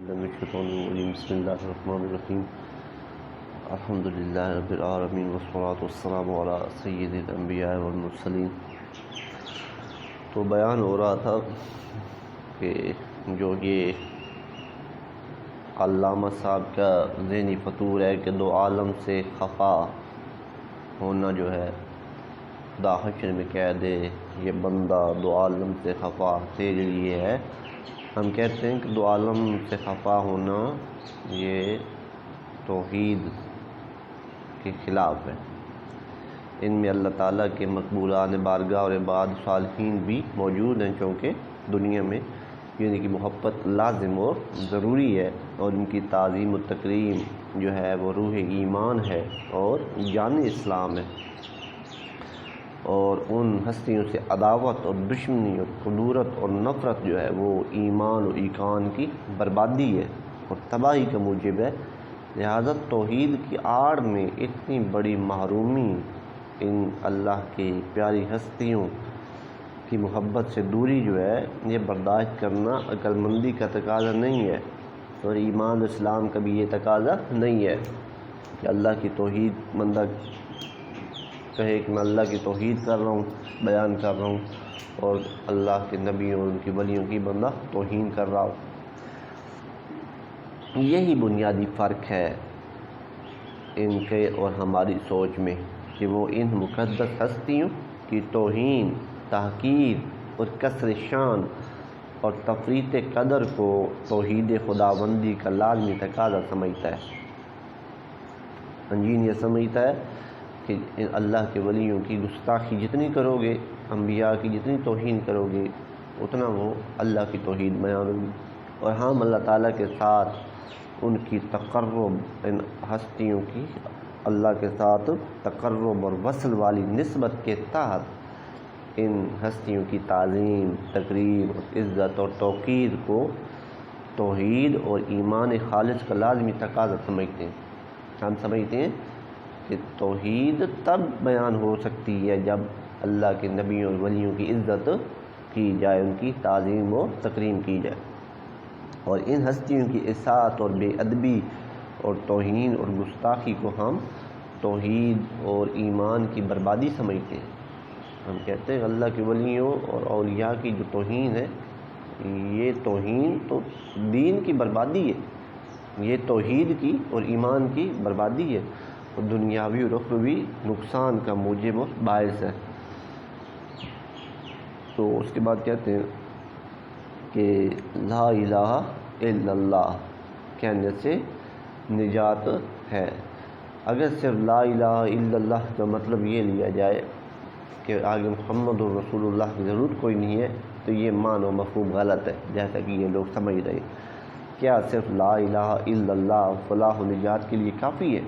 بسم اللہ الرحمن الرحیم الحمدللہ رب العالمین والصلاة والسلام علی سید الانبیاء والمرسلین۔ تو بیان ہو رہا تھا کہ جو یہ علامہ صاحب کا ذہنی فطور ہے کہ دو عالم سے خفا ہونا جو ہے خدا حشر میں کہہ دے یہ بندہ دو عالم سے خفا تیرے لیے ہے۔ ہم کہتے ہیں کہ دو عالم سے خفا ہونا یہ توحید کے خلاف ہے۔ ان میں اللہ تعالیٰ کے مقبولان بارگاہ اور عباد صالحین بھی موجود ہیں، چونکہ دنیا میں یعنی کہ محبت لازم و ضروری ہے، اور ان کی تعظیم و تکریم جو ہے وہ روح ایمان ہے اور جان اسلام ہے، اور ان ہستیوں سے عداوت اور دشمنی اور خدورت اور نفرت جو ہے وہ ایمان و ایقان کی بربادی ہے اور تباہی کا موجب ہے۔ لہذا توحید کی آڑ میں اتنی بڑی محرومی، ان اللہ کی پیاری ہستیوں کی محبت سے دوری جو ہے یہ برداشت کرنا عقل مندی کا تقاضا نہیں ہے، اور ایمان و اسلام کا بھی یہ تقاضا نہیں ہے کہ اللہ کی توحید بندہ کہے کہ میں اللہ کی توحید کر رہا ہوں، بیان کر رہا ہوں، اور اللہ کے نبی اور ان کی ولیوں کی بندہ توہین کر رہا ہو۔ یہی بنیادی فرق ہے ان کے اور ہماری سوچ میں کہ وہ ان مقدس ہستیوں کی توہین، تحقیر اور کسر شان اور تفریط قدر کو توحید خداوندی کا لازمی تقاضا سمجھتا ہے۔ انجین یہ سمجھتا ہے کہ اللہ کے ولیوں کی گستاخی جتنی کرو گے، انبیاء کی جتنی توہین کرو گے، اتنا وہ اللہ کی توحید بیان ہوگی، اور ہم اللہ تعالیٰ کے ساتھ ان کی تقرب، ان ہستیوں کی اللہ کے ساتھ تقرب اور وصل والی نسبت کے تحت ان ہستیوں کی تعظیم، تقریب اور عزت اور توقیر کو توحید اور ایمان خالص کا لازمی تقاضا سمجھتے ہیں۔ ہم سمجھتے ہیں کہ توحید تب بیان ہو سکتی ہے جب اللہ کے نبیوں اور ولیوں کی عزت کی جائے، ان کی تعظیم و تکریم کی جائے، اور ان ہستیوں کی اطاعت اور بے ادبی اور توہین اور گستاخی کو ہم توحید اور ایمان کی بربادی سمجھتے ہیں۔ ہم کہتے ہیں اللہ کے ولیوں اور اولیاء کی جو توہین ہے، یہ توہین تو دین کی بربادی ہے، یہ توحید کی اور ایمان کی بربادی ہے، اور دنیاوی اور اخروی نقصان کا موجب و باعث ہے۔ تو اس کے بعد کہتے ہیں کہ لا الہ الا اللہ کہنے سے نجات ہے۔ اگر صرف لا الہ الا اللہ کا مطلب یہ لیا جائے کہ آگے محمد الرسول اللہ کی ضرورت کوئی نہیں ہے، تو یہ معنی و مفہوم غلط ہے، جیسا کہ یہ لوگ سمجھ رہے ہیں۔ کیا صرف لا الہ الا اللہ فلاح و نجات کے لیے کافی ہے؟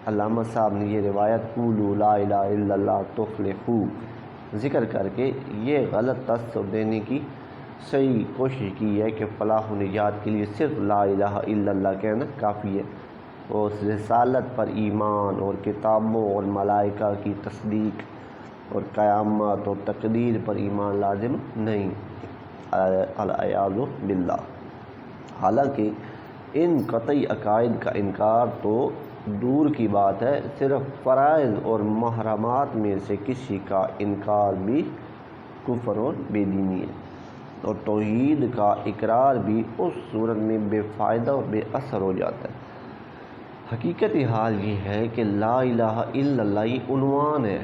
علامہ صاحب نے یہ روایت قولوا لا الہ الا اللہ تفلحوا ذکر کر کے یہ غلط تصور دینے کی صحیح کوشش کی ہے کہ فلاح و نجات کے لیے صرف لا الہ الا اللہ کہنا کافی ہے، اور رسالت پر ایمان اور کتابوں اور ملائکہ کی تصدیق اور قیامت اور تقدیر پر ایمان لازم نہیں، العیاذ باللہ۔ حالانکہ ان قطعی عقائد کا انکار تو دور کی بات ہے، صرف فرائض اور محرمات میں سے کسی کا انکار بھی کفر اور بے دینی ہے، اور توحید کا اقرار بھی اس صورت میں بے فائدہ اور بے اثر ہو جاتا ہے۔ حقیقت حال یہ ہے کہ لا الہ الا اللہ یہ عنوان ہے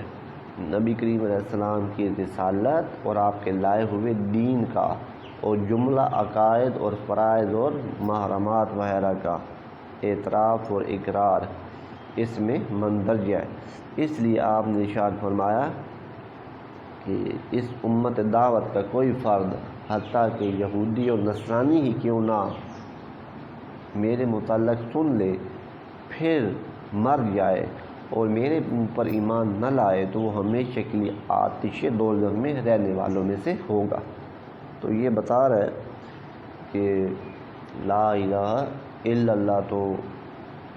نبی کریم علیہ السلام کی رسالت اور آپ کے لائے ہوئے دین کا، اور جملہ عقائد اور فرائض اور محرمات وغیرہ کا اعتراف اور اقرار اس میں مندرجہ ہے۔ اس لیے آپ نے ارشاد فرمایا کہ اس امت دعوت کا کوئی فرد، حتیٰ کہ یہودی اور نصرانی ہی کیوں نہ، میرے متعلق سن لے پھر مر جائے اور میرے پر ایمان نہ لائے تو وہ ہمیشہ کے لیے آتش دوزخ میں رہنے والوں میں سے ہوگا۔ تو یہ بتا رہا ہے کہ لا الہ الا اللہ تو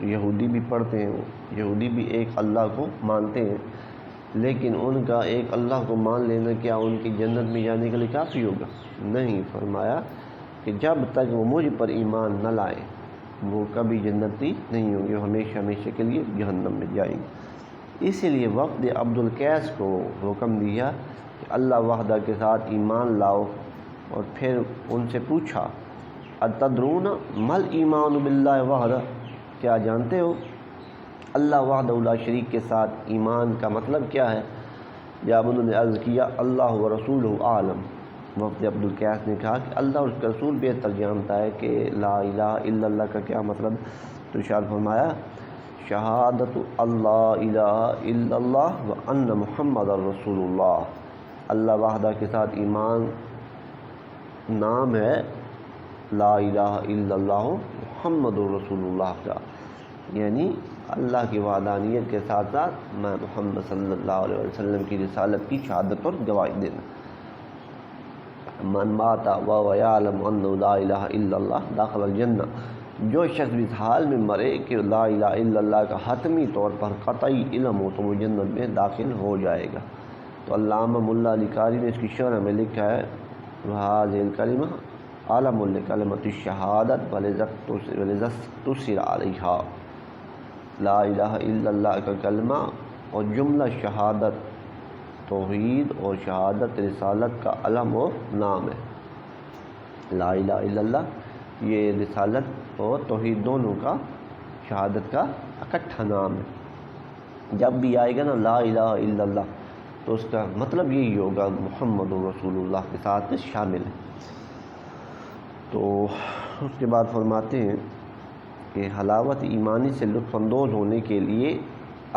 یہودی بھی پڑھتے ہیں، یہودی بھی ایک اللہ کو مانتے ہیں، لیکن ان کا ایک اللہ کو مان لینا کیا ان کی جنت میں جانے کے لیے کافی ہوگا؟ نہیں، فرمایا کہ جب تک وہ مجھ پر ایمان نہ لائیں وہ کبھی جنتی نہیں ہوں گے، ہمیشہ ہمیشہ کے لیے جہنم میں جائیں گے۔ اسی لیے وفد عبد القیس کو حکم دیا کہ اللہ وحدہ کے ساتھ ایمان لاؤ، اور پھر ان سے پوچھا اتدرون مل ایمان باللہ وحدہ، کیا جانتے ہو اللہ وحدہ لا شریک کے ساتھ ایمان کا مطلب کیا ہے؟ جب انہوں نے عرض کیا اللہ و رسولہ عالم، وفد عبد القیس نے کہا کہ اللہ اور اس کا رسول بہتر جانتا ہے کہ لا الہ الا اللہ کا کیا مطلب۔ تو ارشاد فرمایا شہادت اللہ الہ الا اللہ و ان محمد رسول اللہ، اللہ وحدہ کے ساتھ ایمان نام ہے لا الہ الا اللہ محمد رسول اللہ کا، یعنی اللہ کی وحدانیت کے ساتھ ساتھ میں محمد صلی اللہ علیہ وسلم کی رسالت کی شہادت اور گواہی دینا۔ من مات وهو يعلم انه لا الہ الا اللہ داخل الجنہ، جو شخص بھی اس حال میں مرے کہ لا الہ الا اللہ کا حتمی طور پر قطعی علم ہو تو وہ جنت میں داخل ہو جائے گا۔ تو علامہ ملا علی قاری نے اس کی شرح میں لکھا ہے وَهَذِهِ الْكَلِمَةُ عَلَمٌ لِكَلِمَةِ الشَّهَادَةِ وَلِذَا اُسِّرَ عَلَيْهَا، لا الہ الا اللہ کا کلمہ اور جملہ شہادت توحید اور شہادت رسالت کا علم و نام ہے۔ لا الہ الا اللہ یہ رسالت اور توحید دونوں کا، شہادت کا اکٹھا نام ہے۔ جب بھی آئے گا نا لا الہ الا اللہ تو اس کا مطلب یہی ہوگا محمد رسول اللہ کے ساتھ شامل ہے۔ تو اس کے بعد فرماتے ہیں کہ حلاوت ایمانی سے لطف اندوز ہونے کے لیے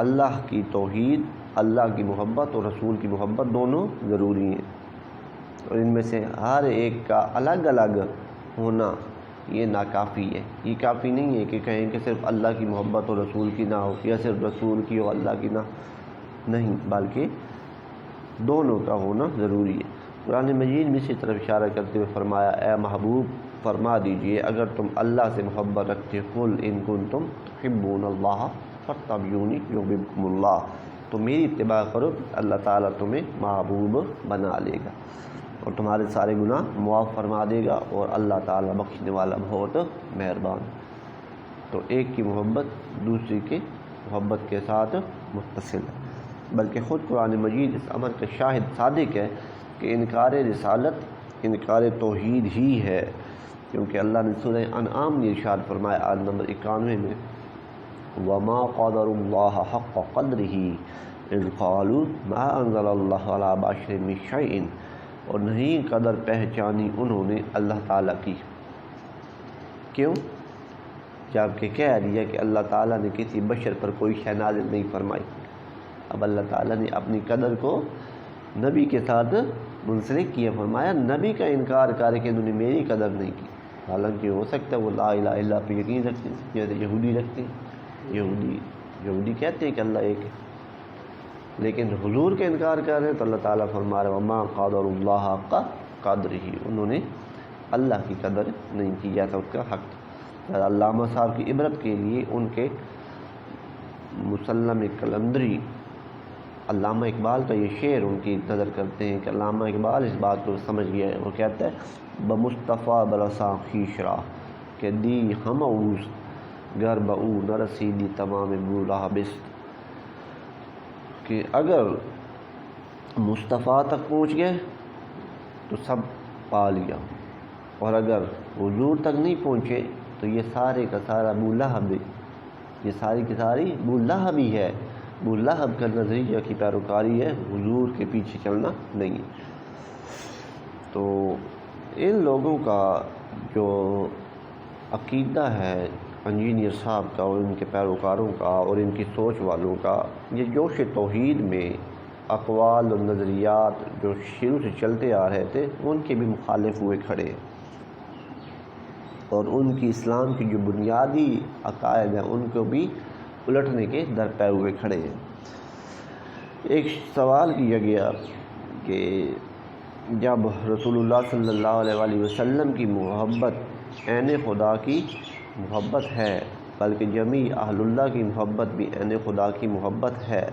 اللہ کی توحید، اللہ کی محبت اور رسول کی محبت دونوں ضروری ہیں، اور ان میں سے ہر ایک کا الگ الگ ہونا یہ ناکافی ہے۔ یہ کافی نہیں ہے کہ کہیں کہ صرف اللہ کی محبت اور رسول کی نہ ہو یا صرف رسول کی ہو اللہ کی نہ، نہیں، بلکہ دونوں کا ہونا ضروری ہے۔ قرآن مجید میں اسی طرف اشارہ کرتے ہوئے فرمایا اے محبوب فرما دیجئے اگر تم اللہ سے محبت رکھتے قل ان کنتم تحبون اللہ فاتبعونی یحببکم اللہ، تو میری اتباع کرو اللہ تعالیٰ تمہیں محبوب بنا لے گا اور تمہارے سارے گناہ معاف فرما دے گا، اور اللہ تعالیٰ بخشنے والا بہت مہربان۔ تو ایک کی محبت دوسری کے محبت کے ساتھ متصل ہے، بلکہ خود قرآن مجید اس امر کا شاہد صادق ہے کہ انکار رسالت انکار توحید ہی ہے، کیونکہ اللہ نے سورہ انعام میں ارشاد فرمایا آیت نمبر 91 میں وَمَا قَدَرُ اللَّهَ حَقَّ قَدْرِهِ إِذْ قَالُوا مَا أَنزَلَ اللَّهُ عَلَىٰ بَشَرٍ مِّن شَيْءٍ، اور نہیں قدر پہچانی انہوں نے اللہ تعالیٰ کی، کیوں؟ جبکہ کہہ دیا کہ اللہ تعالیٰ نے کسی بشر پر کوئی شے نازل نہیں فرمائی۔ اب اللہ تعالیٰ نے اپنی قدر کو نبی کے ساتھ منسلک کیا، فرمایا نبی کا انکار کر کے انہوں نے میری قدر نہیں کی، حالانکہ ہو سکتا ہے وہ لا الہ الا اللہ پہ یقین رکھتے ہیں، جیسے یہودی رکھتے ہیں، یہودی کہتے ہیں کہ اللہ ایک ہے، لیکن حضور کا انکار کر رہے ہیں تو اللہ تعالیٰ فرما رہے وما قدر اللہ حق قدرہ، انہوں نے اللہ کی قدر نہیں کی جیسا اس کا حق تھا۔ علامہ صاحب کی عبرت کے لیے ان کے مسلم قلندری علامہ اقبال کا یہ شعر ان کی نظر کرتے ہیں کہ علامہ اقبال اس بات کو سمجھ گیا ہے، وہ کہتا ہے بمصطفیٰ برساں خویش راہ کہ دی ہم اوز گر بہو نہ رسیدی تمام بولا بست، کہ اگر مصطفیٰ تک پہنچ گئے تو سب پا لیا، اور اگر حضور تک نہیں پہنچے تو یہ سارے کا سارا ابو لہب، یہ ساری کی ساری ابو لہب ہی ہے، ابو لہب کا نظریہ کی پیروکاری ہے، حضور کے پیچھے چلنا نہیں۔ تو ان لوگوں کا جو عقیدہ ہے انجینئر صاحب کا اور ان کے پیروکاروں کا اور ان کی سوچ والوں کا، یہ جوش توحید میں اقوال اور نظریات جو شروع سے چلتے آ رہے تھے ان کے بھی مخالف ہوئے کھڑے ہیں، اور ان کی اسلام کی جو بنیادی عقائد ہیں ان کو بھی الٹنے کے درپے ہوئے کھڑے ہیں۔ ایک سوال کیا گیا کہ جب رسول اللہ صلی اللہ علیہ وسلم کی محبت عین خدا کی محبت ہے، بلکہ جمیع اہل اللہ کی محبت بھی عین خدا کی محبت ہے،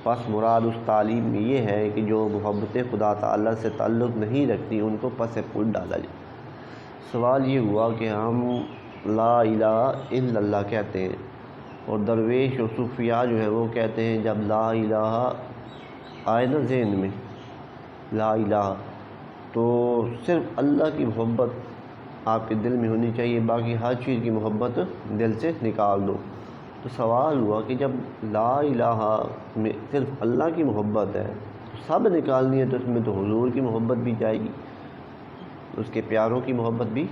پس مراد اس تعلیم میں یہ ہے کہ جو محبت خدا تعالیٰ سے تعلق نہیں رکھتی ان کو پس پوچھ ڈالا جائے، سوال یہ ہوا کہ ہم لا الہ الا اللہ کہتے ہیں، اور درویش اور صوفیاء جو ہیں وہ کہتے ہیں جب لا الہ آئے نا ذہن میں لا الہ تو صرف اللہ کی محبت آپ کے دل میں ہونی چاہیے، باقی ہر چیز کی محبت دل سے نکال دو۔ تو سوال ہوا کہ جب لا الہ میں صرف اللہ کی محبت ہے سب نکالنی ہے تو اس میں تو حضور کی محبت بھی جائے گی، اس کے پیاروں کی محبت بھی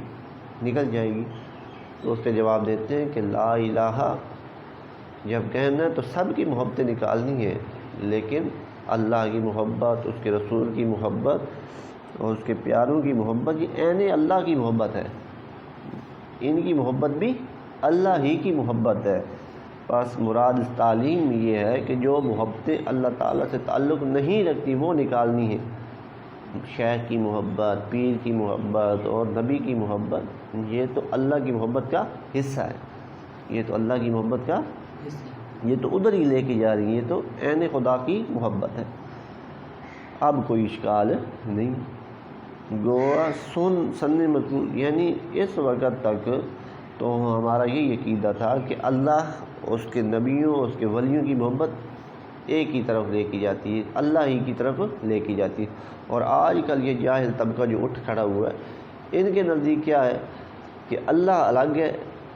نکل جائے گی۔ تو اس کے جواب دیتے ہیں کہ لا الہ جب کہنا ہے تو سب کی محبتیں نکالنی ہے، لیکن اللہ کی محبت، اس کے رسول کی محبت اور اس کے پیاروں کی محبت یہ عین اللہ کی محبت ہے، ان کی محبت بھی اللہ ہی کی محبت ہے۔ بس مراد اس تعلیم میں یہ ہے کہ جو محبتیں اللہ تعالیٰ سے تعلق نہیں رکھتی وہ نکالنی ہے۔ شیخ کی محبت، پیر کی محبت اور نبی کی محبت یہ تو اللہ کی محبت کا حصہ ہے، یہ تو اللہ کی محبت کا یہ تو ادھر ہی لے کے جا رہی ہے، یہ تو عین خدا کی محبت ہے۔ اب کوئی اشکال نہیں، گویا سننے مطلوب یعنی اس وقت تک تو ہمارا یہ عقیدہ تھا کہ اللہ، اس کے نبیوں، اس کے ولیوں کی محبت ایک ہی طرف لے کی جاتی ہے، اللہ ہی کی طرف لے کی جاتی ہے۔ اور آج کل یہ جاہل طبقہ جو اٹھ کھڑا ہوا ہے ان کے نزدیک کیا ہے کہ اللہ الگ ہے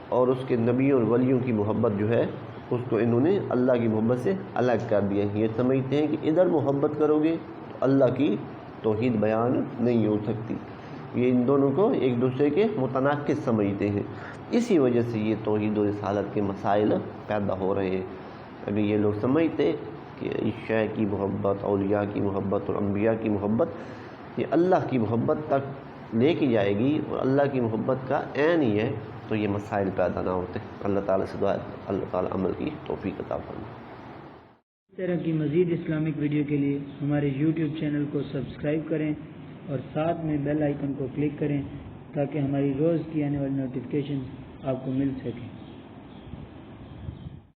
اور اس کے نبیوں اور ولیوں کی محبت جو ہے اس کو انہوں نے اللہ کی محبت سے الگ کر دیا۔ یہ سمجھتے ہیں کہ ادھر محبت کرو گے تو اللہ کی توحید بیان نہیں ہو سکتی، یہ ان دونوں کو ایک دوسرے کے متناقض سمجھتے ہیں، اسی وجہ سے یہ توحید و رسالت کے مسائل پیدا ہو رہے ہیں۔ اگر یہ لوگ سمجھتے کہ عشاء کی محبت، اولیاء کی محبت اور انبیاء کی محبت یہ اللہ کی محبت تک لے کے جائے گی اور اللہ کی محبت کا عین ہی ہے تو یہ مسائل پیدا نہ ہوتے۔ اللہ تعالیٰ سے دعا ہے اللہ تعالیٰ عمل کی توفیق عطا فرمائے۔ اس طرح کی مزید اسلامک ویڈیو کے لیے ہمارے YouTube چینل کو سبسکرائب کریں اور ساتھ میں بیل آئیکن کو کلک کریں تاکہ ہماری روز کی آنے والی نوٹیفیکیشن آپ کو مل سکیں۔